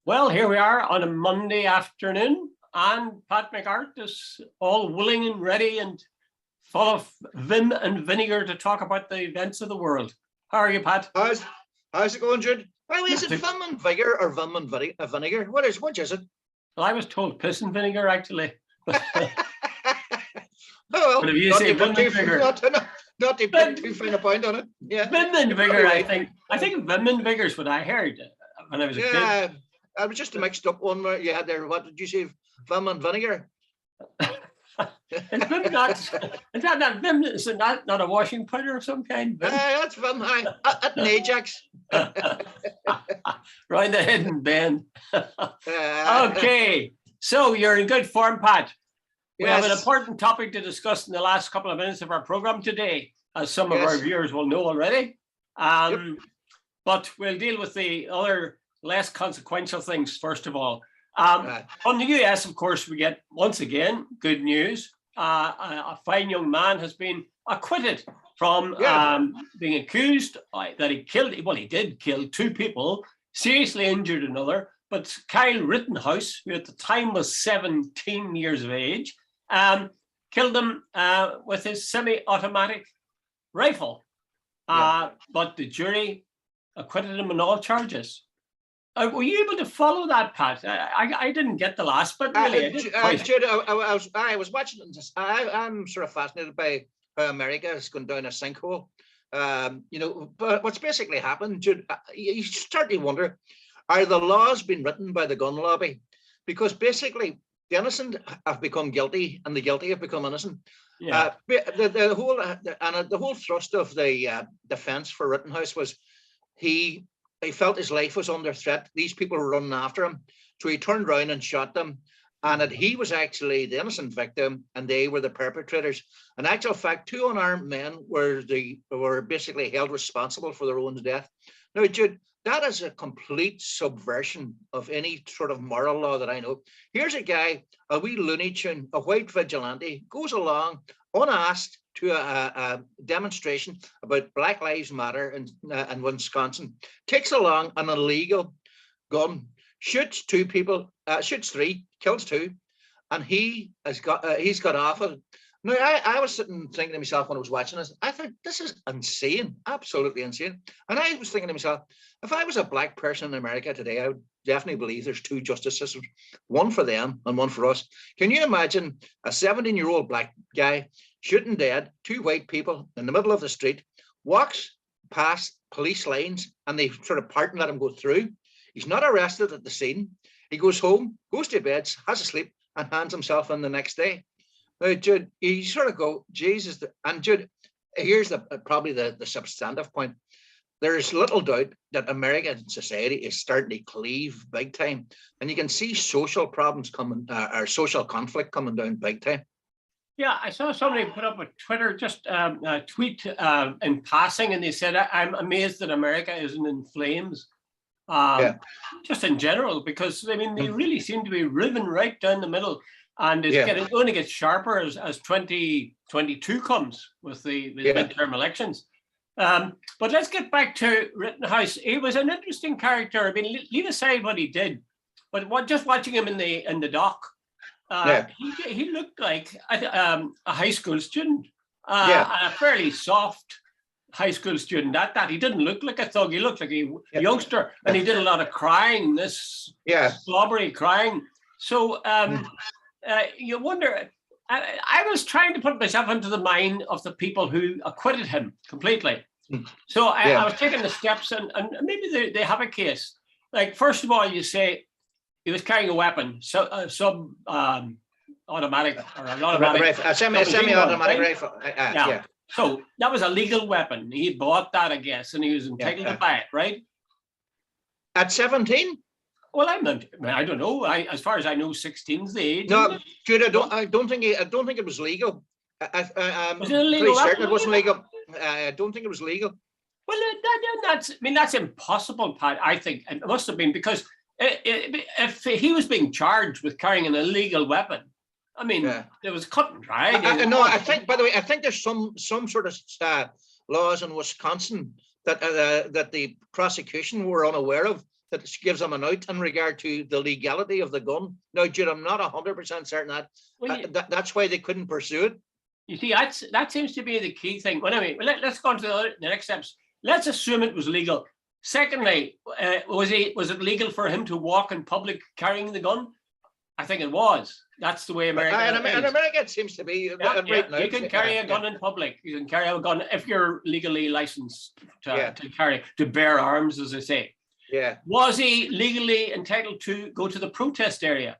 Well, here we are on a Monday afternoon, and Pat McArt is all willing and ready and full of vim and vinegar to talk about the events of the world. How are you, Pat? How's it going, Jude? By the way, is it vim and vigor or vim and vinegar? Which is it? Well, I was told piss and vinegar, actually. Oh, but if you say vim and vigor, not to put too fine a point on it. Yeah, vim and vigor. I think vim and vigor is what I heard when I was a kid. I was just a mixed up one where you had there. What did you say? Vim and vinegar. Is vim not? Is that not vim? Is it not a washing powder of some kind? That's vim. At an Ajax. Right the head and bend. Okay, so you're in good form, Pat. We have an important topic to discuss in the last couple of minutes of our program today, as some of our viewers will know already. But we'll deal with the other less consequential things first of all. From the US, of course, we get once again good news. A fine young man has been acquitted from being accused that he killed. Well, he did kill two people, seriously injured another. But Kyle Rittenhouse, who at the time was 17 years of age, killed him with his semi-automatic rifle. But the jury acquitted him on all charges. Were you able to follow that, Pat? I didn't get the last, but really, Jude, I was watching this. I'm sort of fascinated by how America has gone down a sinkhole. But what's basically happened, Jude, you start to wonder: are the laws being written by the gun lobby? Because basically, the innocent have become guilty, and the guilty have become innocent. Yeah. The whole thrust of the defense for Rittenhouse was he felt his life was under threat. These people were running after him. So he turned around and shot them. And that he was actually the innocent victim and they were the perpetrators. In actual fact, two unarmed men were basically held responsible for their own death. Now, Jude, that is a complete subversion of any sort of moral law that I know. Here's a guy, a wee Looney Tune, a white vigilante, goes along unasked to a demonstration about Black Lives Matter in Wisconsin, takes along an illegal gun, shoots two people, shoots three, kills two, and he's got off it. Now, I was sitting thinking to myself when I was watching this, I thought, this is insane, absolutely insane. And I was thinking to myself, if I was a black person in America today, I would definitely believe there's two justice systems, one for them and one for us. Can you imagine a 17-year-old black guy shooting dead two white people in the middle of the street, walks past police lines and they sort of part and let him go through? He's not arrested at the scene. He goes home, goes to bed, has a sleep, and hands himself in the next day. Now, Jude, you sort of go, Jesus. And Jude, here's probably the substantive point. There is little doubt that American society is starting to cleave big time. And you can see social problems coming, or social conflict coming down big time. Yeah, I saw somebody put up a Twitter, just a tweet in passing, and they said, I'm amazed that America isn't in flames. Just in general, because I mean, they really seem to be riven right down the middle. And it's only gets sharper as 2022 comes with the midterm elections. But let's get back to Rittenhouse. He was an interesting character. I mean, leave aside what he did, but just watching him in the dock, he looked like a high school student, a fairly soft high school student. That he didn't look like a thug. He looked like a youngster, and he did a lot of crying. This slobbery crying. So. You wonder, I was trying to put myself into the mind of the people who acquitted him completely. So I was taking the steps, and maybe they have a case. Like, first of all, you say he was carrying a weapon, automatic or an automatic. A semi-automatic rifle. So that was a legal weapon. He bought that, I guess, and he was entitled to buy it, right? At 17? Well, I don't know. As far as I know, 16 is the age. No, Jude, I don't think it was legal. I'm was it illegal? pretty certain it wasn't legal. I don't think it was legal. Well, that's impossible, Pat. I think it must have been, because if he was being charged with carrying an illegal weapon, I mean, it was cut and dried. No, I think. By the way, I think there's some sort of laws in Wisconsin that the prosecution were unaware of that gives them an out in regard to the legality of the gun. Now, Jude, I'm not 100% certain that's why they couldn't pursue it. You see, that seems to be the key thing. Well, anyway, let's go on to the next steps. Let's assume it was legal. Secondly, was it legal for him to walk in public carrying the gun? I think it was. That's the way America is. In America, it seems to be. Right now, you can carry a gun in public. You can carry a gun if you're legally licensed to bear arms, as I say. Yeah. Was he legally entitled to go to the protest area?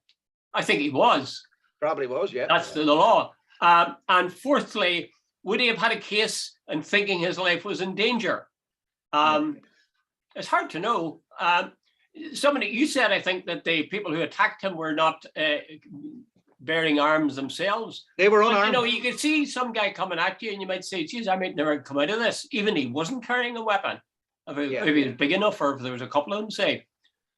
I think he was. Probably was, yeah. That's the law. And fourthly, would he have had a case and thinking his life was in danger? It's hard to know. You said, I think, that the people who attacked him were not bearing arms themselves. They were unarmed. But, you know, you could see some guy coming at you and you might say, geez, I might never come out of this. Even he wasn't carrying a weapon. If he was big enough, or if there was a couple of them, say.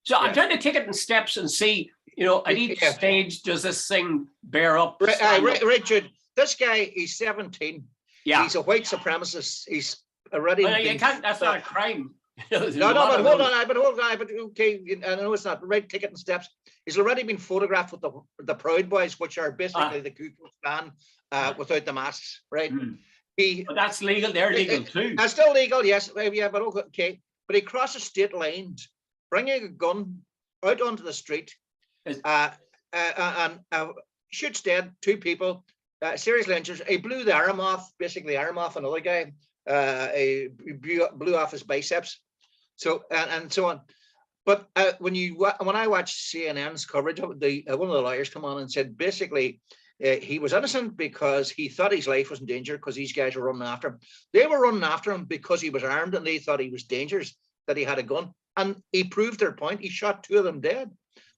So I'm trying to take it in steps and see, you know, at each stage, does this thing bear up? Richard, this guy, he's 17. Yeah. He's a white supremacist. He's already. Well, you can't, that's not a crime. But hold on, but okay, I know it's not. Right, take it in steps. He's already been photographed with the Proud Boys, which are basically the Ku Klux Klan without the masks, right? But that's legal. They're legal too. That's still legal, yes. Yeah, but okay. But he crosses state lines, bringing a gun out onto the street, and shoots dead 2 people, seriously injured. He blew the arm off, basically arm off another guy. He blew off his biceps, so and so on. But when I watched CNN's coverage of it, one of the lawyers come on and said basically he was innocent because he thought his life was in danger because these guys were running after him. They were running after him because he was armed and they thought he was dangerous, that he had a gun, and he proved their point. He shot 2 of them dead.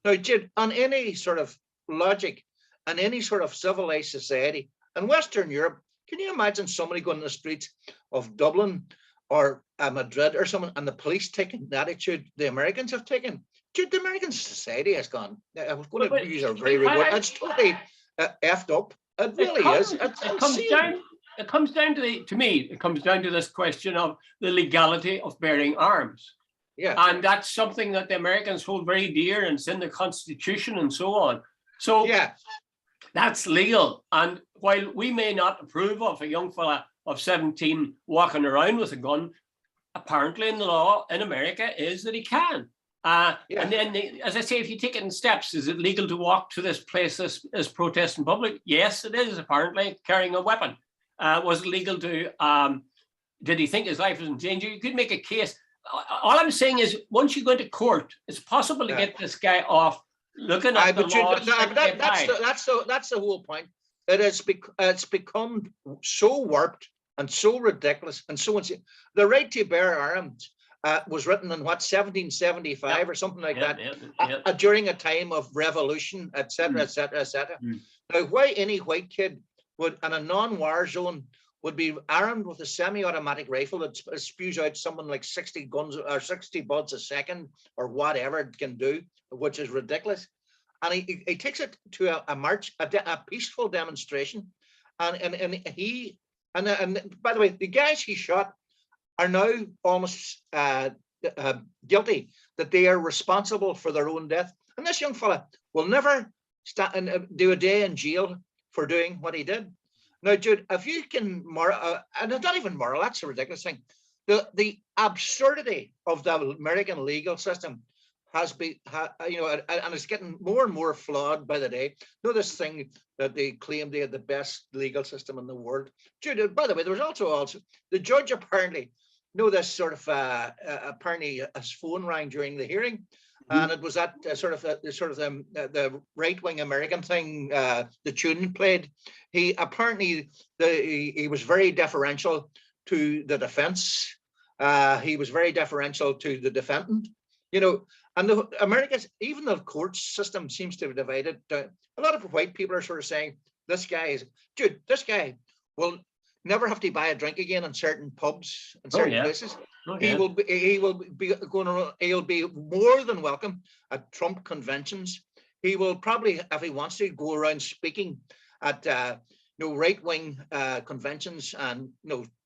Now, Jude, on any sort of logic and any sort of civilized society in Western Europe, can you imagine somebody going in the streets of Dublin or Madrid or something, and the police taking the attitude the Americans have taken? Dude, the American society has gone. I was going to use a very rude word. It's totally effed up. It really is. It comes down to this question of the legality of bearing arms. Yeah. And that's something that the Americans hold very dear, and it's in the Constitution and so on. So that's legal. And while we may not approve of a young fella of 17 walking around with a gun, apparently in the law in America is that he can. And then, as I say, if you take it in steps, is it legal to walk to this place as protest in public? Yes, it is, apparently, carrying a weapon. Was it legal to, did he think his life was in danger? You could make a case. All I'm saying is, once you go into court, it's possible to get this guy off looking at the laws. That's the whole point. It's become so warped and so ridiculous and so insane. The right to bear arms was written in 1775 or something like that, during a time of revolution, etc., etc., etc. Now, why any white kid would, in a non-war zone, would be armed with a semi-automatic rifle that spews out something like 60 guns or 60 bullets a second or whatever it can do, which is ridiculous. And he takes it to a march, a peaceful demonstration, and by the way, the guys he shot are now almost guilty that they are responsible for their own death. And this young fella will never do a day in jail for doing what he did. Now, Jude, if you can, and it's not even moral, that's a ridiculous thing. The absurdity of the American legal system has been, and it's getting more and more flawed by the day. You know, this thing that they claim they had the best legal system in the world. Jude, by the way, there was also the judge apparently, this sort of apparently his phone rang during the hearing, and it was that the right-wing American thing, the tune played. He apparently he was very deferential to the defense. He was very deferential to the defendant. And America's, even the court system seems to have divided. A lot of white people are sort of saying, this guy will never have to buy a drink again in certain pubs and certain places. He'll be more than welcome at Trump conventions. He will probably, if he wants to, go around speaking at right-wing conventions and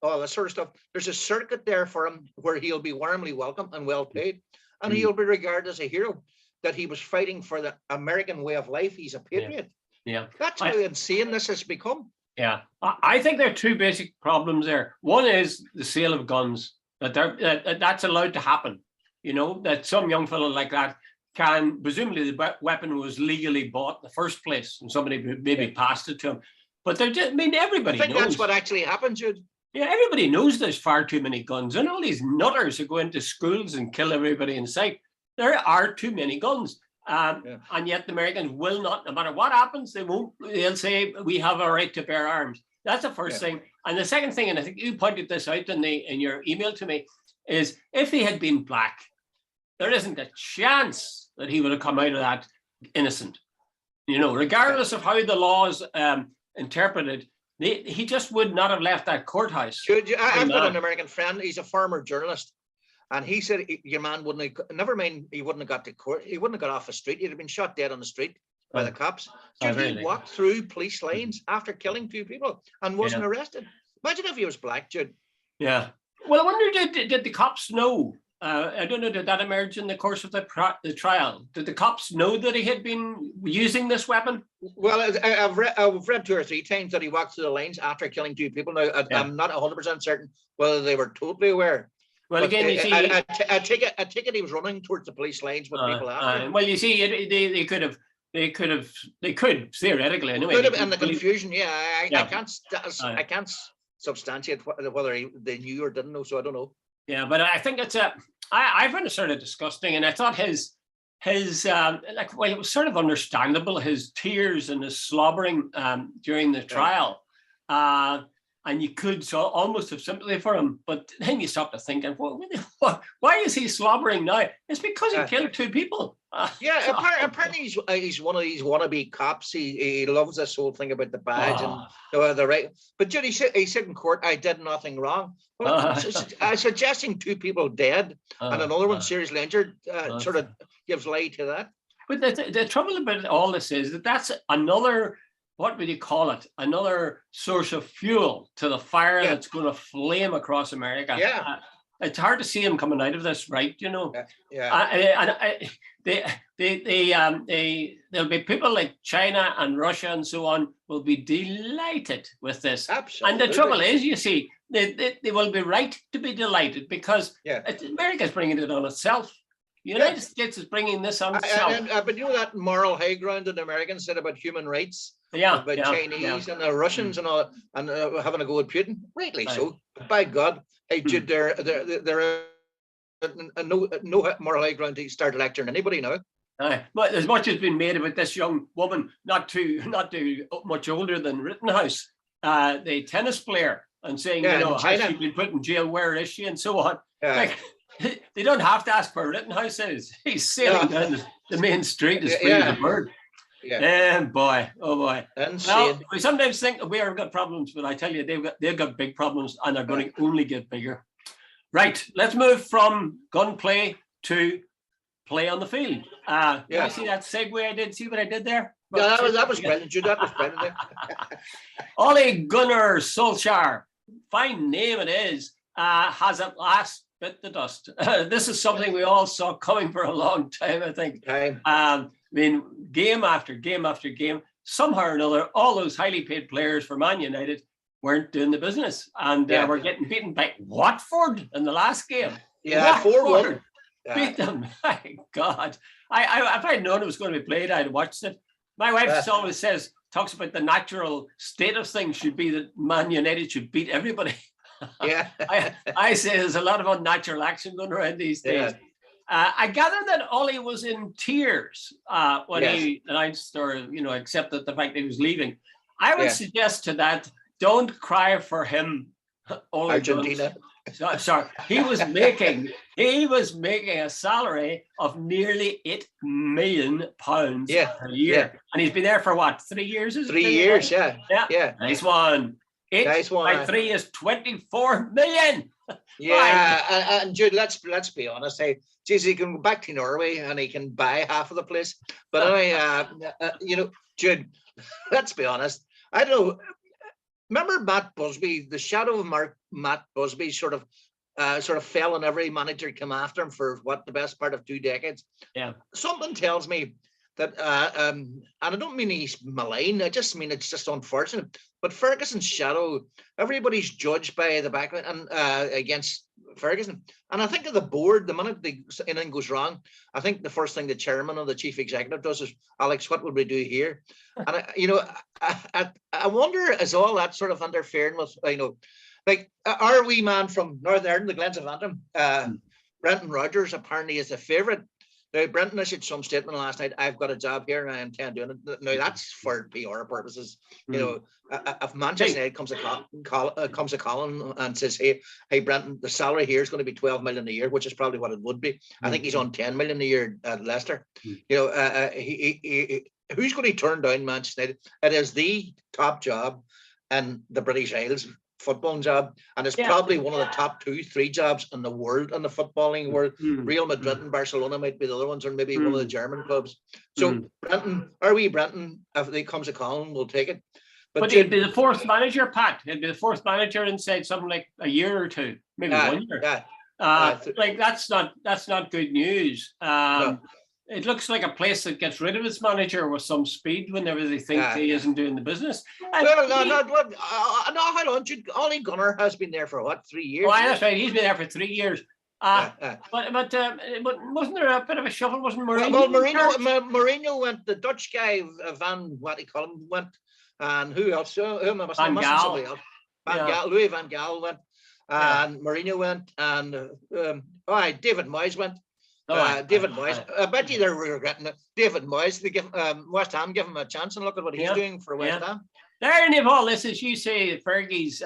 all that sort of stuff. There's a circuit there for him where he'll be warmly welcome and well paid. and he'll be regarded as a hero, that he was fighting for the American way of life. He's a patriot. Yeah. That's how insane this has become. Yeah. I think there are two basic problems there. One is the sale of guns, that's allowed to happen. You know, that some young fellow like that can, presumably the weapon was legally bought in the first place and somebody maybe passed it to him. But they're just, I mean, everybody I think knows. that's what actually happened, Jude. Yeah, everybody knows there's far too many guns, and all these nutters who go into schools and kill everybody in sight. There are too many guns, and yet the Americans will not. No matter what happens, they won't. They'll say we have a right to bear arms. That's the first thing. And the second thing, and I think you pointed this out in your email to me, is if he had been black, there isn't a chance that he would have come out of that innocent. You know, regardless of how the law is interpreted. He just would not have left that courthouse. I've got an American friend. He's a former journalist, and he said your man wouldn't have, never mind, he wouldn't have got to court. He wouldn't have got off the street. He'd have been shot dead on the street by the cops. He walked through police lines after killing 2 people and wasn't arrested. Imagine if he was black, Jude. Yeah. Well, I wonder, did the cops know? I don't know, did that emerge in the course of the trial? Did the cops know that he had been using this weapon? Well, I've read 2 or 3 times that he walked through the lines after killing 2 people. Now, I'm not 100% certain whether they were totally aware. Well, but again, you see, I take it he was running towards the police lines with people after him. Well, you see, they could theoretically anyway. Could have, and the confusion, I can't substantiate whether they knew or didn't know, so I don't know. Yeah, but I think it's I find it sort of disgusting, and I thought his it was sort of understandable, his tears and his slobbering during the trial, and you could almost have sympathy for him, but then you stop to thinking, why is he slobbering now? It's because he killed 2 people. Apparently he's one of these wannabe cops. He loves this whole thing about the badge and the right. But Jude, he said in court, I did nothing wrong. Well, suggesting 2 people dead and another one seriously injured sort of gives light to that. But the trouble about all this is that's another, what would you call it? Another source of fuel to the fire that's going to flame across America. Yeah. It's hard to see him coming out of this, right? You know. There'll be people like China and Russia and so on will be delighted with this. Absolutely. And the trouble is, you see, they will be right to be delighted because America's bringing it on itself. The United States is bringing this on itself. But you know that moral high ground that the Americans said about human rights, about Chinese and the Russians and all, and having a go at Putin, rightly so. By God, hey Jude, they're no moral high ground to start lecturing anybody now. But as much has been made about this young woman, not too much older than Rittenhouse, the tennis player, and saying, has she been put in jail? Where is she? And so on. Like, they don't have to ask where Rittenhouse is. He's sailing down the main street as free as a bird. And boy, oh boy. Well, we sometimes think we have got problems, but I tell you, they've got big problems, and they're going to only get bigger. Right, let's move from gunplay to play on the field. You see that segue I did? See what I did there? Yeah, that was brilliant. That was brilliant. Ole Gunnar Solskjaer, fine name it is, has at last bit the dust. This is something we all saw coming for a long time, I think. I mean, game after game after game, somehow or another, all those highly paid players for Man United weren't doing the business, and were getting beaten by Watford in the last game. Yeah, 4-1. Beat them. My God. If I'd known it was going to be played, I'd watched it. My wife always talks about the natural state of things should be that Man United should beat everybody. I say there's a lot of unnatural action going around these days. I gather that Ollie was in tears when he announced or accepted the fact that he was leaving. I would suggest to that, don't cry for him, Ole Argentina. Sorry, he was making a salary of nearly £8 million a year, and he's been there for what, 3 years? 3 years, yeah. Nice one. 8 by 3 is 24 million. Yeah, and Jude, let's be honest. Hey, geez, he can go back to Norway and he can buy half of the place. But Jude, let's be honest. I don't know. Remember Matt Busby, the shadow of Matt Busby sort of sort of fell on every manager come after him for what, the best part of 2 decades. Yeah. Something tells me that, and I don't mean he's malign, I just mean it's just unfortunate. But Ferguson's shadow, everybody's judged by the background and against Ferguson. And I think of the board, the minute anything goes wrong, I think the first thing the chairman or the chief executive does is, Alex, what would we do here? And I wonder, is all that sort of interfering with, like our wee man from Northern Ireland, the Glens of Antrim, Brendan Rodgers apparently is a favourite. Now, Brendan issued some statement last night. I've got a job here and I intend doing it. Now, that's for PR purposes. If Manchester United comes a Colin and says, hey, Brendan, the salary here is going to be 12 million a year, which is probably what it would be. I think he's on 10 million a year at Leicester. Who's going to turn down Manchester United? It is the top job in the British Isles, footballing job, and it's probably one of the top 2-3 jobs in the world, in the footballing world. Real Madrid and Barcelona might be the other ones, or maybe one of the German clubs. So Brenton, if he comes a Colin, we'll take it. But he'd be the fourth manager, Pat. He'd be the fourth manager inside something like a year or two, maybe 1 year. Like that's not good news. No. It looks like a place that gets rid of its manager with some speed whenever they think he isn't doing the business. No, hold on. Ollie Gunnar has been there for what, 3 years? Oh, that's right. He's been there for 3 years. But wasn't there a bit of a shuffle? Wasn't Mourinho? Well, Mourinho went. The Dutch guy went, and who else? Van Gaal. Louis Van Gaal went, and Mourinho went, and David Moyes went. David Moyes. I bet you they're regretting it. David Moyes, they give West Ham, give him a chance, and look at what he's doing for West Ham. The irony of all this is, you say Fergie's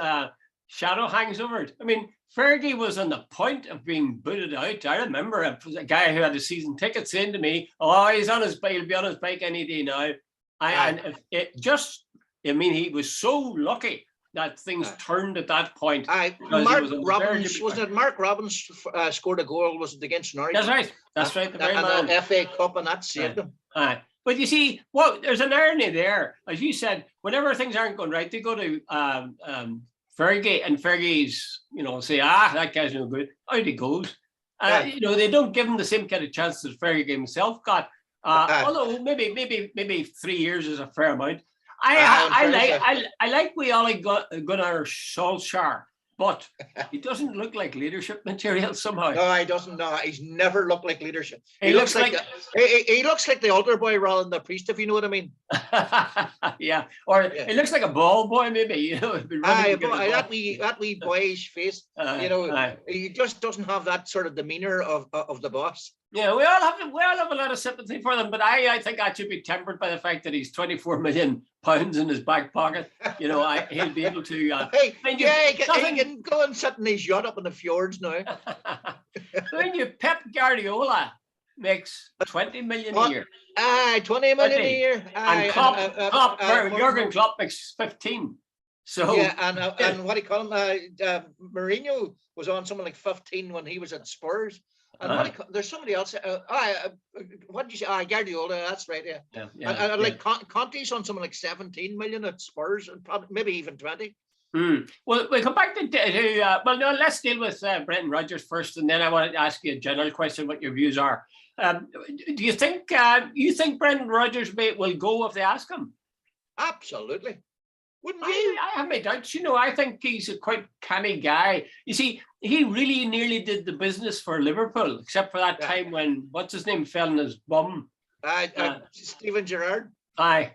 shadow hangs over it. I mean, Fergie was on the point of being booted out. I remember a guy who had a season ticket saying to me, "Oh, he's on his bike. He'll be on his bike any day now." He was so lucky that things turned at that point. Mark Robbins scored a goal, was it against Norwich? That's right. The very man. The FA Cup, and that saved them. But you see, there's an irony there. As you said, whenever things aren't going right, they go to Fergie, and Fergie's, say, that guy's no good. Out he goes. They don't give him the same kind of chance that Fergie himself got. Although maybe 3 years is a fair amount. I like Ollie Gunnar Solskjaer, but he doesn't look like leadership material somehow. No, he doesn't. No, he's never looked like leadership. He looks like the altar boy rather than the priest, if you know what I mean. He looks like a ball boy, maybe. That wee boyish face. He just doesn't have that sort of demeanor of the boss. Yeah, we all have a lot of sympathy for them, but I think that should be tempered by the fact that he's 24 million pounds in his back pocket. He'll be able to. He can go and sit in his yacht up in the fjords now. Pep Guardiola makes 20 million a year. 20 million a year. And Jurgen Klopp makes 15. So and what do you call him? Mourinho was on something like 15 when he was at Spurs. And there's somebody else. What did you say? Guardiola. That's right. Yeah. Like Conte's on something like 17 million at Spurs, and probably maybe even 20. Well, we'll come back to let's deal with Brendan Rodgers first, and then I want to ask you a general question: what your views are. Do you think Brendan Rodgers will go if they ask him? Absolutely. Wouldn't you? I have my doubts. I think he's a quite canny guy. You see, he really nearly did the business for Liverpool, except for that time when, what's his name, fell in his bum. Steven Gerrard.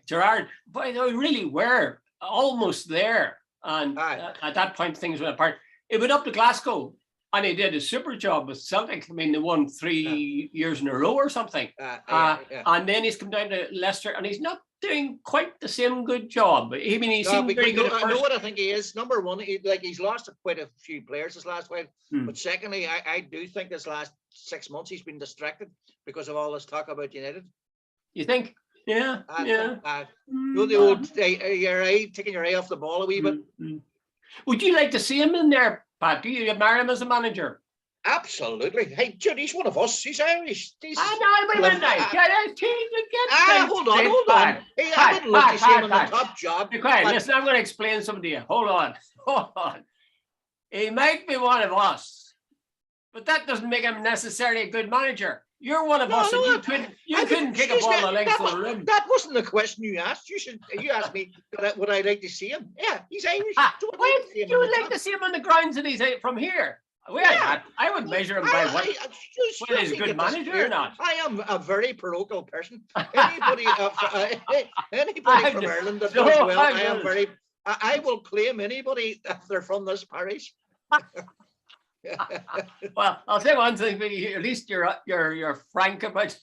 Gerrard. But they really were almost there. And at that point, things went apart. He went up to Glasgow, and he did a super job with Celtic. I mean, they won 3 years in a row or something. And then he's come down to Leicester, and he's not doing quite the same good job. I mean, he seemed very good at first. I know what I think he is. Number one, he's lost quite a few players this last while. But secondly, I do think this last 6 months he's been distracted because of all this talk about United. You think? Yeah. The old taking your eye off the ball a wee bit. Would you like to see him in there, Pat? Do you admire him as a manager? Absolutely. Hey, Jude, he's one of us. He's Irish. Hold on. Hey, I would love to see him in the top job. Be quiet. Listen, I'm going to explain something to you. Hold on. He might be one of us, but that doesn't make him necessarily a good manager. You're one of us, and you couldn't kick a excuse ball me, the length of the room. that wasn't the question you asked. You asked me would I like to see him? Yeah, he's Irish. So I'd like to see him You on would the like job. to see him on the grounds that he's from here. Well, Yeah. I would measure him by whether he's a get good this manager clear. or not. I am a very parochial person. Anybody from Ireland that does well, I am very. I will claim anybody if they're from this parish. Well, I'll say one thing, at least you're frank about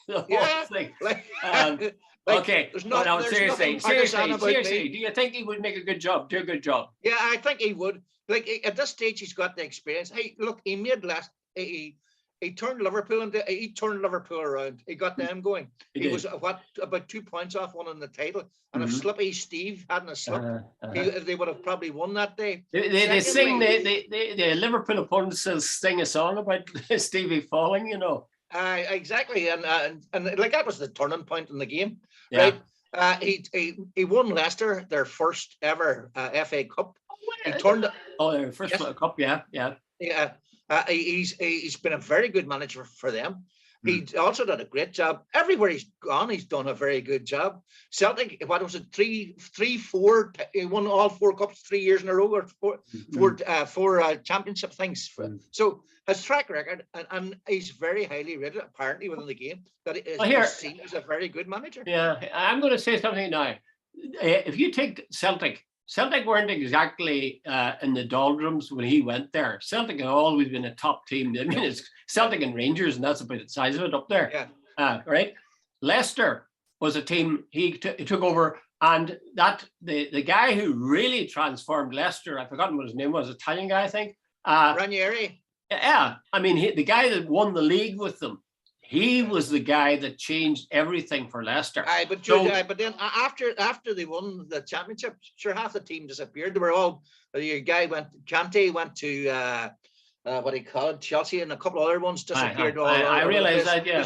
the whole thing. Okay, no, seriously, do you think he would make a good job? Do a good job? Yeah, I think he would. Like at this stage, he's got the experience. Hey, look, he made he turned Liverpool around. He got them going. He was about 2 points off winning the title. And if Slippy Steve hadn't a slip, they would have probably won that day. They sing the Liverpool opponents sing a song about Stevie falling, you know. Exactly, and like that was the turning point in the game, right? He won Leicester their first ever FA Cup. He turned their first cup, yeah. He's been a very good manager for them. He also done a great job everywhere he's gone. He's done a very good job. Celtic, what was it, 4? He won all 4 cups 3 years in a row, or four championship things. So his track record, and he's very highly rated apparently within the game, that is seen as a very good manager. Yeah, I'm going to say something now. If you take Celtic weren't exactly in the doldrums when he went there. Celtic have always been a top team. I mean, it's Celtic and Rangers, and that's about the size of it up there. Yeah. Right. Leicester was a team he took over, and that the guy who really transformed Leicester, I've forgotten what his name was, Italian guy, I think. Ranieri. Yeah, I mean, the guy that won the league with them. He was the guy that changed everything for Leicester. But then after they won the championship, sure, half the team disappeared. They were all Kante went to what he called Chelsea, and a couple of other ones disappeared. I realize that, yeah.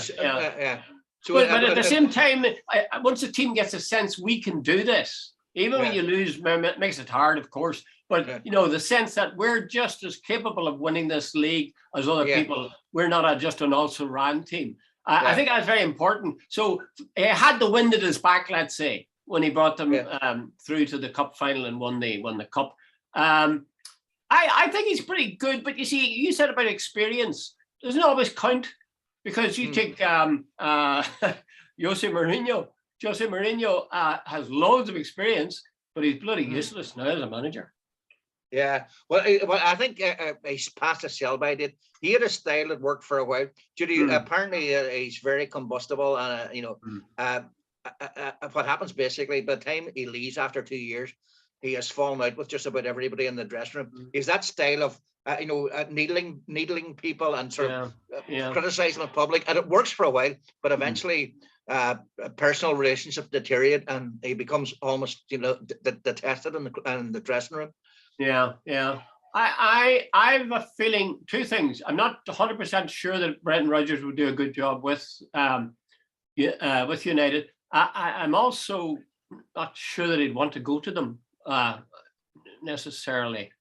So, but at the same time, once a team gets a sense we can do this, even when you lose, it makes it hard, of course. But you know, the sense that we're just as capable of winning this league as other people. We're not just an also-ran team. I think that's very important. So he had the wind at his back, let's say, when he brought them through to the cup final and won the cup. I think he's pretty good. But you see, you said about experience doesn't always count, because you take Jose Mourinho. Jose Mourinho has loads of experience, but he's bloody useless now as a manager. Yeah, well, I think he's past a sell-by date. He had a style that worked for a while. Judy, apparently he's very combustible, and what happens basically by the time he leaves after 2 years, he has fallen out with just about everybody in the dressing room. Is that style of needling people and sort of criticizing the public, and it works for a while, but eventually personal relationships deteriorate, and he becomes almost detested in the dressing room. Yeah. I have a feeling, two things. I'm not 100% sure that Brendan Rodgers would do a good job with United. I'm also not sure that he'd want to go to them necessarily,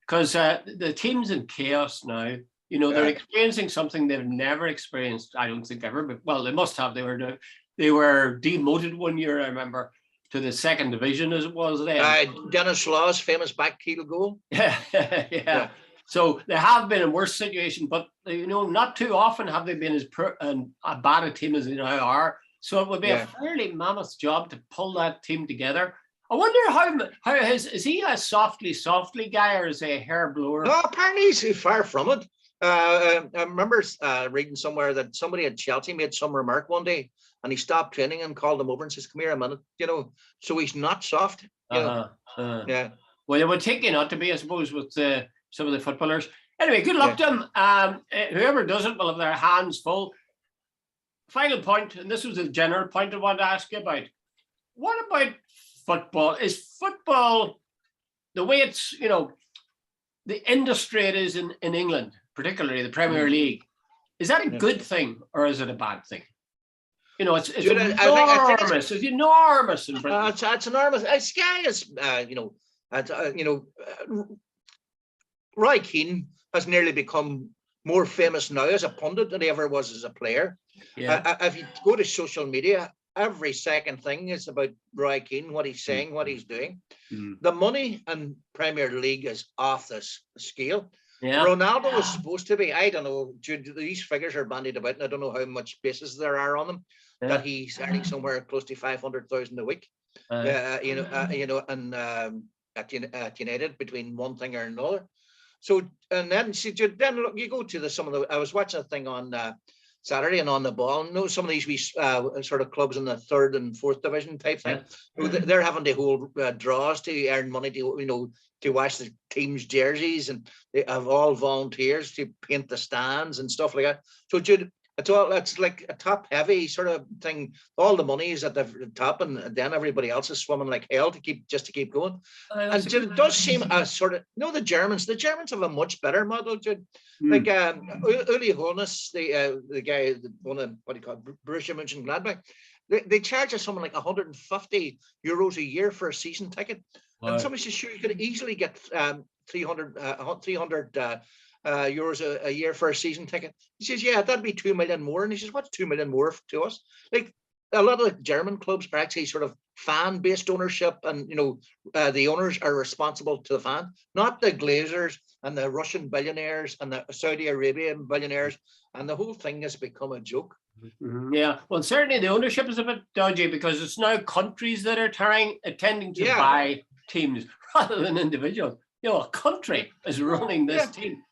because the team's in chaos now. You know, they're experiencing something they've never experienced, I don't think, ever. But well, they must have. They were demoted one year, I remember, to the second division, as it was then. Dennis Law's famous back heel goal. Yeah. So they have been in worse situation, but not too often have they been as bad a team as they now are. So it would be a fairly mammoth job to pull that team together. I wonder how is he a softly guy, or is he a hair blower? No, apparently he's far from it. I remember reading somewhere that somebody at Chelsea made some remark one day, and he stopped training and called him over and says, "Come here a minute," So he's not soft. Yeah. Well, it would take you not to be, I suppose, with some of the footballers. Anyway, good luck to them. Whoever does it will have their hands full. Final point, and this was a general point I wanted to ask you about. What about football? Is football the way it's, the industry it is in England, particularly the Premier League? Is that a good thing, or is it a bad thing? It's enormous. It's enormous in Britain. It's enormous. Sky is, Roy Keane has nearly become more famous now as a pundit than he ever was as a player. Yeah. If you go to social media, every second thing is about Roy Keane, what he's saying, what he's doing. The money in Premier League is off this scale. Yeah. Ronaldo was supposed to be, I don't know, these figures are bandied about, and I don't know how much basis there are on them, that he's earning somewhere close to 500,000 a week. And at United, between one thing or another. So, and then then look, you go to some of the. I was watching a thing on Saturday and on the ball. Some of these wee sort of clubs in the third and fourth division type thing. They're having to hold draws to earn money to to wash the team's jerseys, and they have all volunteers to paint the stands and stuff like that. So Jude, it's like a top heavy sort of thing. All the money is at the top, and then everybody else is swimming like hell to keep going. And Jude, it does seem a sort of the Germans have a much better model, Jude. Like Uli Hoeneß, the guy that won Borussia Mönchengladbach, they charge us something like 150 euros a year for a season ticket. Wow. And somebody says, sure, you could easily get 300 euros a year for a season ticket. He says, yeah, that'd be 2 million more. And he says, what's 2 million more to us? Like, a lot of the German clubs are actually sort of fan-based ownership, and the owners are responsible to the fan, not the Glazers and the Russian billionaires and the Saudi Arabian billionaires, and the whole thing has become a joke. Yeah, well, certainly the ownership is a bit dodgy, because it's now countries that are attending to buy teams rather than individuals. A country is running this team.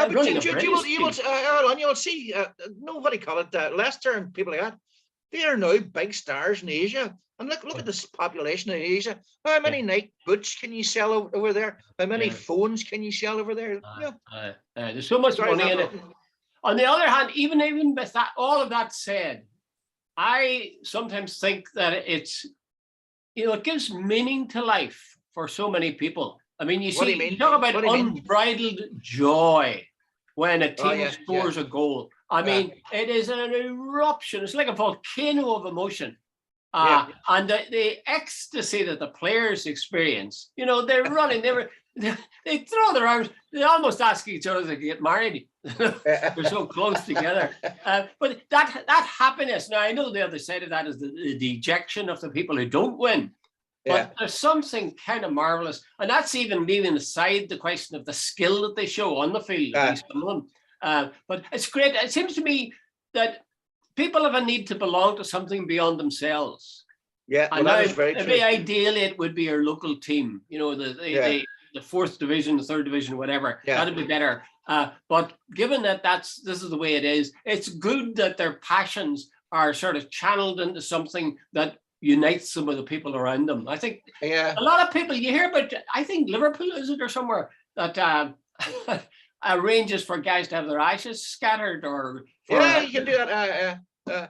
You'll see, nobody call it Leicester and people like that. They are now big stars in Asia. And look at this population in Asia. How many Nike boots can you sell over there? How many phones can you sell over there? There's so much money in it. On the other hand, even with that, all of that said, I sometimes think that it gives meaning to life for so many people. I mean, you talk about unbridled joy when a team scores a goal. I mean, it is an eruption. It's like a volcano of emotion. And the ecstasy that the players experience, they're running, they throw their arms, they almost ask each other to get married. They're so close together. But that happiness, now I know the other side of that is the dejection of the people who don't win. But there's something kind of marvelous, and that's even leaving aside the question of the skill that they show on the field. But it's great. It seems to me that people have a need to belong to something beyond themselves. Yeah, well, that is very true. Ideally, it would be your local team. The fourth division, the third division, whatever. That'd be better. But given that this is the way it is, it's good that their passions are sort of channeled into something that unites some of the people around them. I think a lot of people you hear about, I think Liverpool, is it, or somewhere, that arranges for guys to have their ashes scattered, or you can do that. But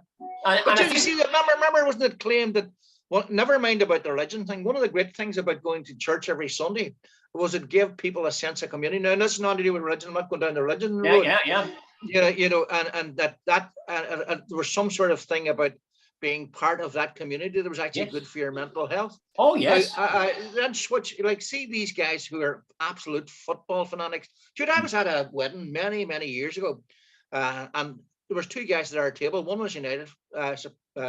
you see, remember, wasn't it claimed that, well, never mind about the religion thing, one of the great things about going to church every Sunday was it gave people a sense of community. Now, that's not to do with religion. I'm not going down the religion road. And that there was some sort of thing about being part of that community that was actually good for your mental health. Oh, yes. That's what, see these guys who are absolute football fanatics. Dude, I was at a wedding many, many years ago, and there was two guys at our table. One was United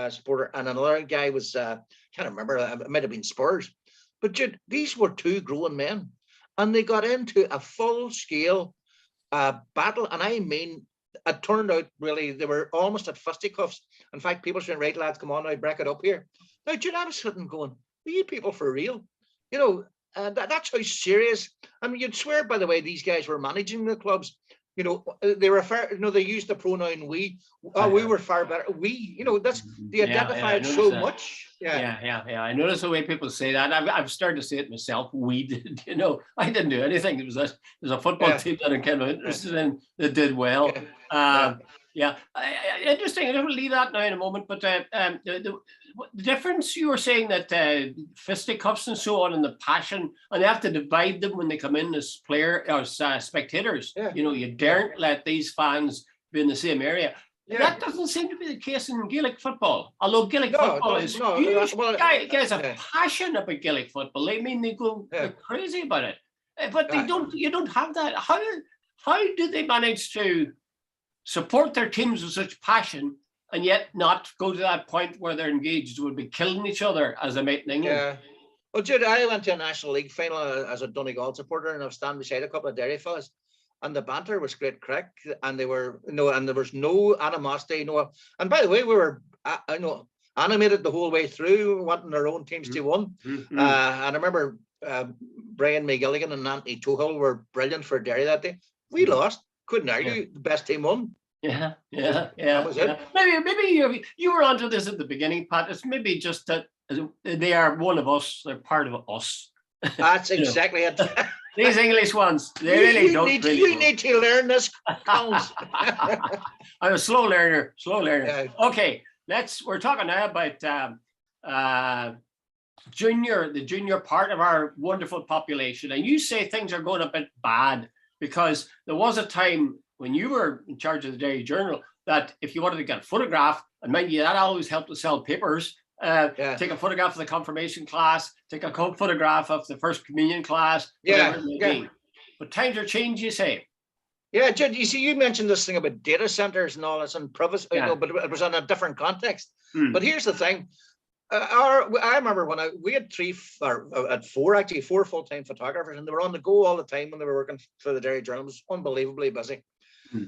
supporter, and another guy was, can't remember, it might have been Spurs. But dude, these were two grown men, and they got into a full-scale battle, and I mean, it turned out really they were almost at fisticuffs. In fact, people saying, right, lads, come on now, break it up here. Now, Jude, I was sitting going, are you people for real? That's how serious. I mean, you'd swear, by the way, these guys were managing the clubs. They refer, they used the pronoun we. We were far better. We, that's, they identified so much. I notice the way people say that. I've started to say it myself. We did, I didn't do anything. It was a football team that I'm kind of interested in that did well. Interesting. I'm going to leave that now in a moment. But the difference, you were saying that fisticuffs and so on, and the passion, and they have to divide them when they come in as spectators. You daren't let these fans be in the same area. That doesn't seem to be the case in Gaelic football. Although Gaelic football is huge. Guys have passion about Gaelic football. I mean, they go crazy about it. But you don't have that. how do they manage to support their teams with such passion and yet not go to that point where they're engaged would be killing each other as they might in England? Yeah. Well, Jude, I went to a National League final as a Donegal supporter, and I was standing beside a couple of Derry fellas, and the banter was great crack, and they were and there was no animosity, no. And by the way, we were animated the whole way through, wanting their own teams to win. And I remember Brian McGilligan and Anthony Tohill were brilliant for Derry that day. We lost, couldn't argue. The best team won. Yeah. That was it. Maybe you were onto this at the beginning, Pat. It's maybe just that they are one of us. They're part of us. That's exactly it. These English ones, they really don't. We need to learn this. I'm a slow learner. Yeah. Okay, we're talking now about the junior part of our wonderful population. And you say things are going a bit bad because there was a time when you were in charge of the Derry Journal that if you wanted to get a photograph, and mind you, that always helped to sell papers. Take a photograph of the confirmation class, take a photograph of the first communion class, whatever it may be. But times are changed, you say. Yeah, Jude, you see, you mentioned this thing about data centers and all this and privacy, but it was in a different context. But here's the thing. I remember when we had four full-time photographers, and they were on the go all the time when they were working for the Derry Journal. It was unbelievably busy.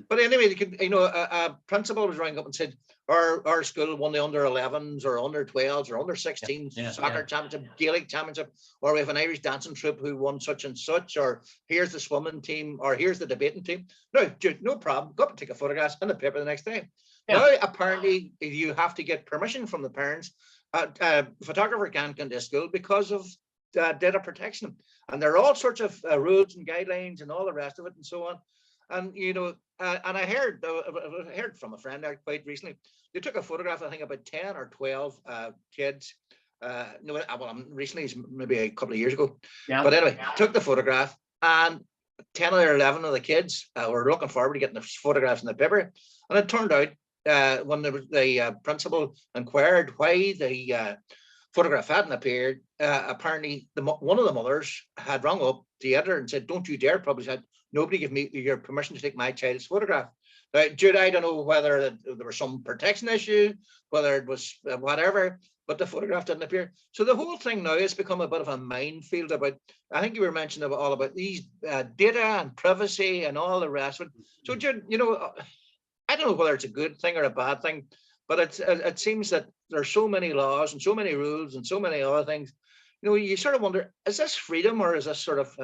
But anyway, a principal was ringing up and said, our school won the under 11s or under 12s or under 16s soccer championship, Gaelic championship, or we have an Irish dancing troupe who won such and such, or here's the swimming team, or here's the debating team. No, Jude, no problem. Go up and take a photograph in the paper the next day. Now, apparently, you have to get permission from the parents. Photographer can't get into school because of data protection. And there are all sorts of rules and guidelines and all the rest of it and so on. And, and I heard from a friend there quite recently, they took a photograph, I think about 10 or 12 kids. Recently, maybe a couple of years ago. Yeah. But anyway, took the photograph, and 10 or 11 of the kids were looking forward to getting the photographs in the paper. And it turned out when the principal inquired why the photograph hadn't appeared, apparently one of the mothers had rung up the editor and said, "Don't you dare publish that. Nobody give me your permission to take my child's photograph." Now, Jude, I don't know whether there was some protection issue, whether it was whatever, but the photograph didn't appear. So the whole thing now has become a bit of a minefield about, I think you were mentioning all about these data and privacy and all the rest of it. So, Jude, I don't know whether it's a good thing or a bad thing, but it seems that there's so many laws and so many rules and so many other things. You sort of wonder, is this freedom or is this sort of,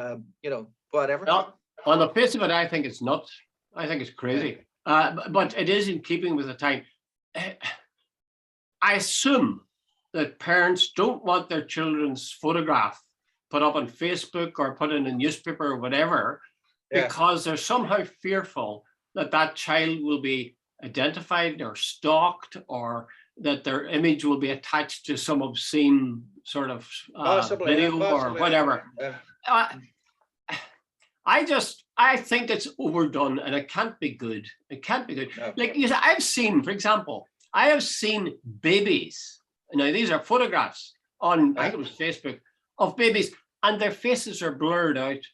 whatever? No, on the face of it, I think it's not. I think it's crazy. But it is in keeping with the time. I assume that parents don't want their children's photograph put up on Facebook or put in a newspaper or whatever, because they're somehow fearful that child will be identified or stalked, or that their image will be attached to some obscene sort of video or whatever. I think it's overdone, and it can't be good. It can't be good. No. Like you said, for example, I have seen babies. Now these are photographs on, I think it was Facebook, of babies, and their faces are blurred out.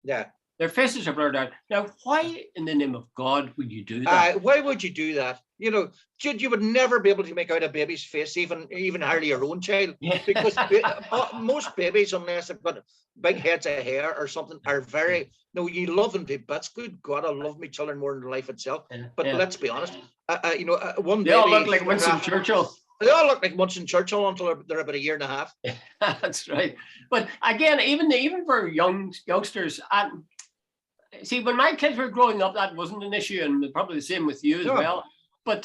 Yeah. Their faces are blurred out. Now, why in the name of God would you do that? Why would you do that? Jude, you would never be able to make out a baby's face, even hardly your own child, because most babies, unless they've got big heads of hair or something, are very. No, you love them to bits. Good God, I love my children more than life itself. But let's be honest. One they all look like Winston Churchill. They all look like Winston Churchill until they're about a year and a half. That's right. But again, even for youngsters, see, when my kids were growing up, that wasn't an issue, and probably the same with you as well. But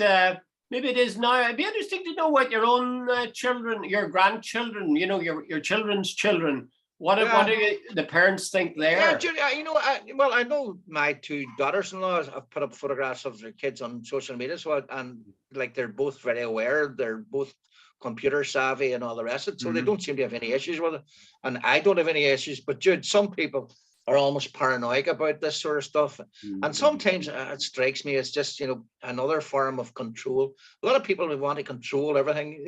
maybe it is now. It'd be interesting to know what your own children, your grandchildren, your children's children, what do the parents think there? Yeah, Judy, I know my two daughters-in-law have put up photographs of their kids on social media, and like they're both very aware, they're both computer savvy and all the rest of it, so they don't seem to have any issues with it, and I don't have any issues. But Jude, some people are almost paranoid about this sort of stuff, and sometimes it strikes me as just another form of control. A lot of people want to control everything,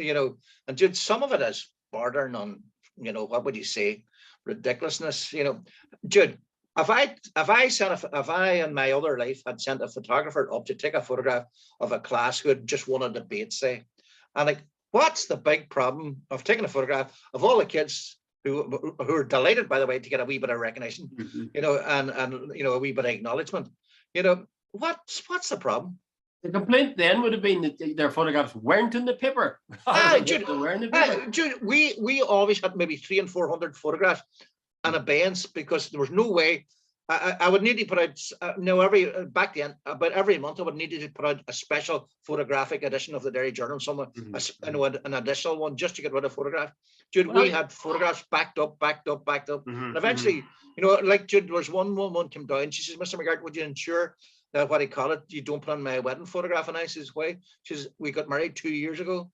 and Jude, some of it is bordering on what would you say, ridiculousness. Jude, if I in my other life had sent a photographer up to take a photograph of a class who had just won a debate, say, and like, what's the big problem of taking a photograph of all the kids who are delighted, by the way, to get a wee bit of recognition, and a wee bit of acknowledgement, what's the problem? The complaint then would have been that their photographs weren't in the paper. Jude, we always had maybe 300 and 400 photographs in abeyance because there was no way. I would need to put out back then about every month I would need to put out a special photographic edition of the Derry Journal, an additional one just to get rid of photographs. Jude, we had photographs backed up, and eventually, like Jude, there was one came down. She says, "Mr. McGart, would you ensure that what do you call it? You don't put on my wedding photograph?" And I says, "Why?" She says, "We got married 2 years ago."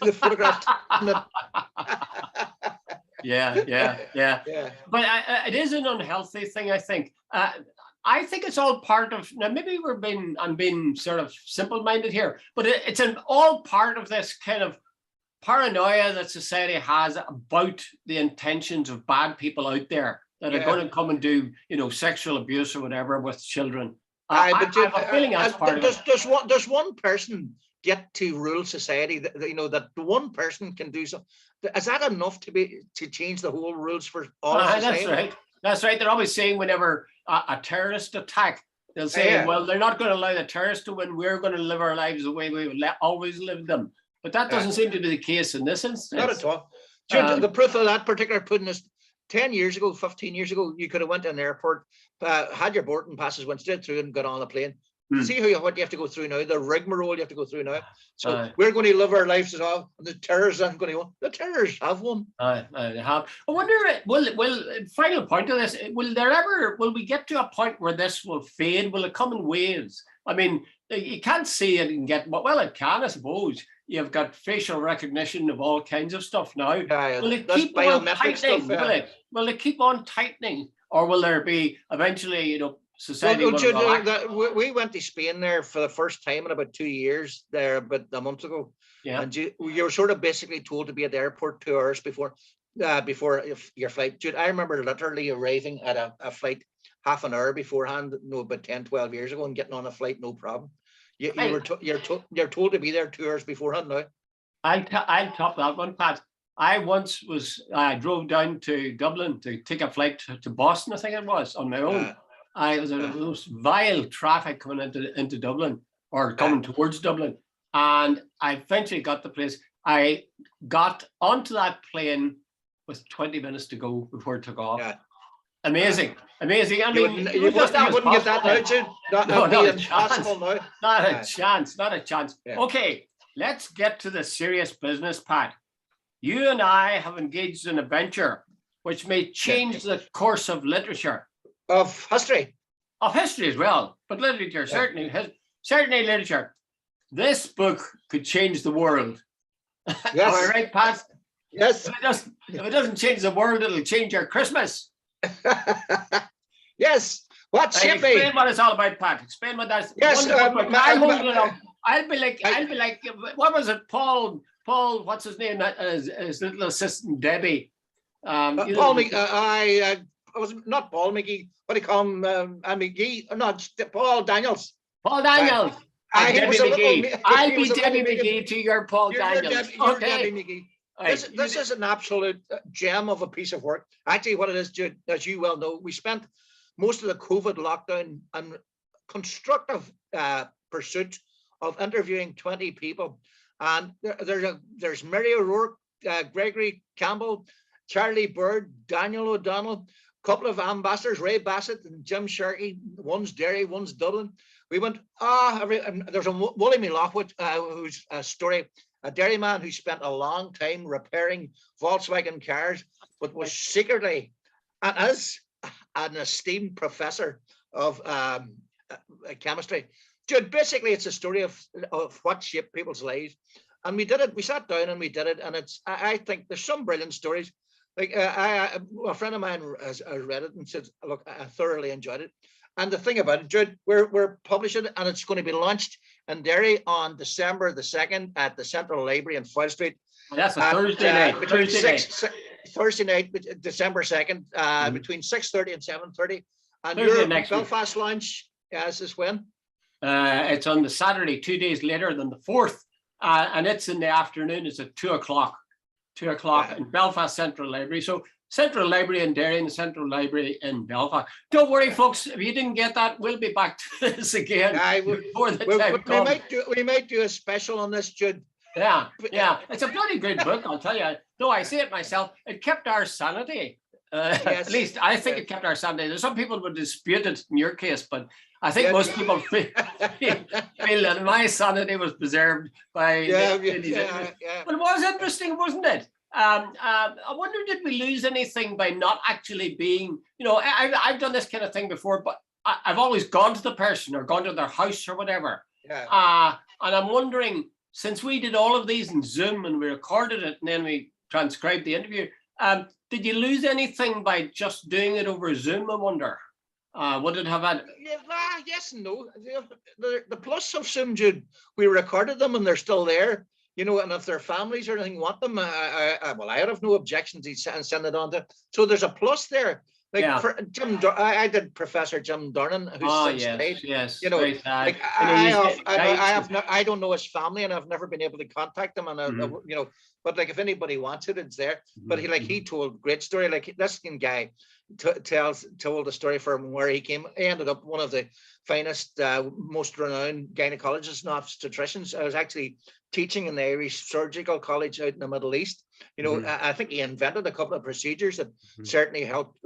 The photograph. Yeah. But it is an unhealthy thing, I think. I think it's all part of, now maybe I'm being sort of simple-minded here, but it's all part of this kind of paranoia that society has about the intentions of bad people out there that are going to come and do, sexual abuse or whatever with children. I have a feeling that's part of it. Does one person get to rule society? That the one person can do something. Is that enough to change the whole rules for all society? That's right. They're always saying whenever a terrorist attack, they'll say, well, they're not going to allow the terrorists to win. We're going to live our lives the way we've always lived them. But that doesn't seem to be the case in this instance. Not at all. The proof of that particular pudding is 10 years ago, 15 years ago, you could have went to an airport, had your boarding passes, went straight through and got on a plane. See what you have to go through now, the rigmarole you have to go through now. So we're going to live our lives as well, and the terrorists aren't going to go. The terrorists have one. They have. I wonder, will final point of this, will we get to a point where this will fade? Will it come in waves? I mean, you can't see it and it can, I suppose. You've got facial recognition of all kinds of stuff now. Will it keep on tightening? Will it keep on tightening? Or will there be eventually, society? We went to Spain there for the first time in about 2 years there, about a month ago. Yeah. And you were sort of basically told to be at the airport 2 hours before your flight. Jude, I remember literally arriving at a flight half an hour beforehand, about 10, 12 years ago, and getting on a flight, no problem. You're told to be there 2 hours beforehand now. I'll top that one, Pat. I drove down to Dublin to take a flight to Boston, I think it was, on my own. It was the most vile traffic coming into Dublin, or coming towards Dublin. And I eventually got the place. I got onto that plane with 20 minutes to go before it took off. Yeah. Amazing. I mean, you wouldn't get that now, Jude. Not a chance. Yeah. Okay, let's get to the serious business, Pat. You and I have engaged in a venture which may change the course of literature. Of history as well, but literature, certainly literature. This book could change the world. Yes. Am I right, Pat? Yes. If it doesn't change the world, it'll change your Christmas. Yes. What should be? Explain what it's all about, Pat. Explain what that's. Yes. I'll be like, what was it, Paul? What's his name? His little assistant Debbie. Paul McGee. I was not Paul McGee. What do you call him? McGee? Not Paul Daniels. Paul Daniels. I'll be Debbie McGee to your Paul Daniels. Debbie McGee. This is an absolute gem of a piece of work. Actually, what it is, Jude, as you well know, we spent most of the COVID lockdown on constructive pursuit of interviewing 20 people. And there's Mary O'Rourke, Gregory Campbell, Charlie Bird, Daniel O'Donnell, a couple of ambassadors, Ray Bassett and Jim Sharkey. One's Derry, one's Dublin. We went, there's a Wooly Milachwood, who's a story, a Derry man who spent a long time repairing Volkswagen cars, but was secretly, and as an esteemed professor of chemistry. Jude, basically, it's a story of what shaped people's lives. And we did it. We sat down and we did it. And I think there's some brilliant stories. Like a friend of mine has read it and said, look, I thoroughly enjoyed it. And the thing about it, Jude, we're publishing it, and it's going to be launched in Derry on December the 2nd at the Central Library in Foyle Street. Well, that's a Thursday night. Thursday night, December 2nd, between 6:30 and 7:30. And Thursday your next week. Belfast launch is when? It's on the Saturday, 2 days later than the 4th, and it's in the afternoon. It's at 2 o'clock. 2 o'clock in Belfast Central Library. So Central Library in Derry and Central Library in Belfast. Don't worry, folks. If you didn't get that, we'll be back to this again before the time comes. We might do a special on this, Jude. Yeah. It's a bloody good book, I'll tell you. Though I say it myself, it kept our sanity. Yes. At least I think it kept our sanity. There's some people would dispute it in your case, but I think most people feel that my sanity was preserved by. But it was interesting, wasn't it? I wonder, did we lose anything by not actually being? I've done this kind of thing before, but I've always gone to the person or gone to their house or whatever. And I'm wondering, since we did all of these in Zoom and we recorded it and then we transcribed the interview, did you lose anything by just doing it over Zoom, I wonder? Would it have had? Yes and no. The plus of Zoom, Jude, we recorded them and they're still there. And if their families or anything want them, I have no objection to send it on to. So there's a plus there. For Jim, I did Professor Jim Dornan, who's since died. Yes. I don't know his family, and I've never been able to contact him. And but if anybody wants it, it's there. But he told a great story. This guy told a story from where he came. He ended up one of the finest, most renowned gynecologists and obstetricians. I was actually teaching in the Irish Surgical College out in the Middle East. I think he invented a couple of procedures that certainly helped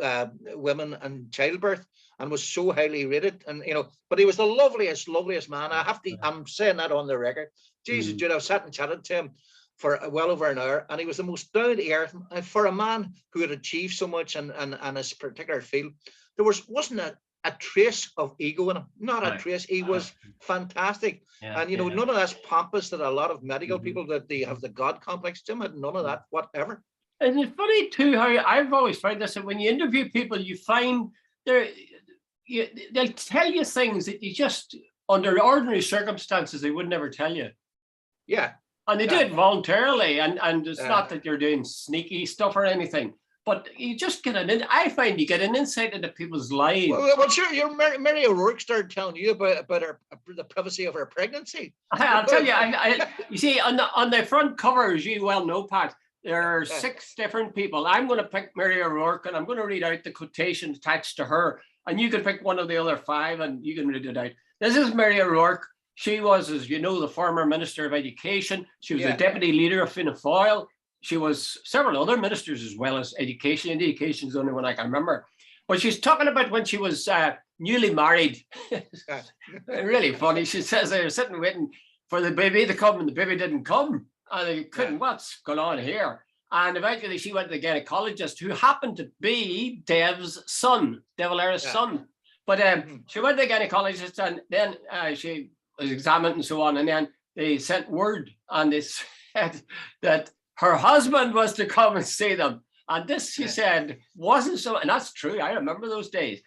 women and childbirth, and was so highly rated. And but he was the loveliest man. I'm saying that on the record. Jesus, Jude, I've sat and chatted to him for well over an hour, and he was the most down to earth for a man who had achieved so much in his particular field. There wasn't a trace of ego in him, not a trace. He was fantastic. And none of that's pompous that a lot of medical people, that they have the God complex. Jim had none of that whatever. And it's funny too how I've always found this, that when you interview people, you find they'll tell you things that you just, under ordinary circumstances, they would never tell you. And they do it voluntarily, and it's not that you're doing sneaky stuff or anything, but you just get I find you get an insight into people's lives. Well, sure, Mary O'Rourke started telling you about the privacy of her pregnancy. I'll tell you, you see, on the front cover, as you well know, Pat, there are 6 different people. I'm going to pick Mary O'Rourke, and I'm going to read out the quotation attached to her, and you can pick one of the other 5, and you can read it out. This is Mary O'Rourke. She was, as you know, the former Minister of Education. She was the Deputy Leader of Fianna Fáil. She was several other ministers as well as Education. And Education is the only one I can remember. But she's talking about when she was newly married. Really funny. She says they were sitting waiting for the baby to come, and the baby didn't come. And they couldn't, what's going on here? And eventually she went to the gynecologist, who happened to be Dev's son, De Valera's son. But she went to the gynecologist, and then she was examined and so on, and then they sent word, and they said that her husband was to come and see them. And this, she said, wasn't so, and that's true. I remember those days.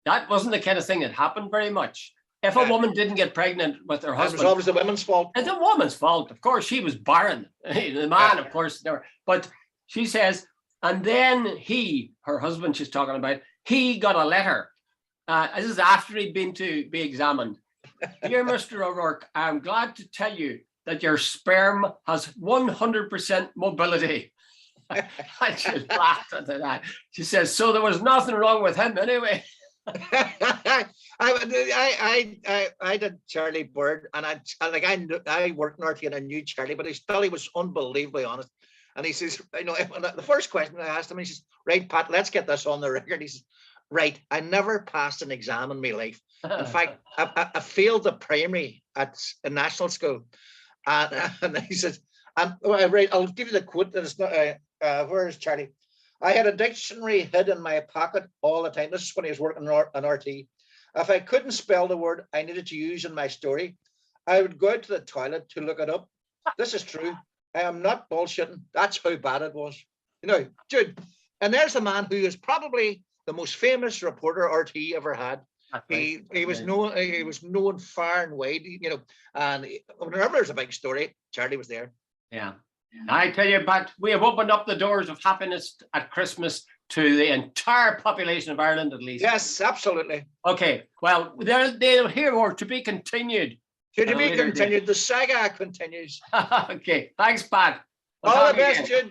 That wasn't the kind of thing that happened very much. If a woman didn't get pregnant with her husband, it was always the woman's fault. It's a woman's fault. Of course, she was barren. The man, of course, never. But she says, and then her husband she's talking about, he got a letter. This is after he'd been to be examined. Dear Mr. O'Rourke, I'm glad to tell you that your sperm has 100% mobility. And she laughed at that. She says, so there was nothing wrong with him anyway. I did Charlie Bird, and I worked in RT, and I knew Charlie, but he was unbelievably honest. And he says, the first question I asked him, he says, right, Pat, let's get this on the record. He says, right, I never passed an exam in my life. In fact, I failed the primary at a national school. And he says, I'll give you the quote. That is not, where is Charlie? I had a dictionary hid in my pocket all the time. This is when he was working on RT. If I couldn't spell the word I needed to use in my story, I would go out to the toilet to look it up. This is true. I am not bullshitting. That's how bad it was. Jude. And there's a man who is probably the most famous reporter RT ever had. He was known far and wide, and whenever there's a big story, Charlie was there. Yeah. I tell you, but we have opened up the doors of happiness at Christmas to the entire population of Ireland, at least. Yes, absolutely. Okay, well, they're here or to be continued. To be continued. The saga continues. Okay, thanks, Pat. All the best, Jude.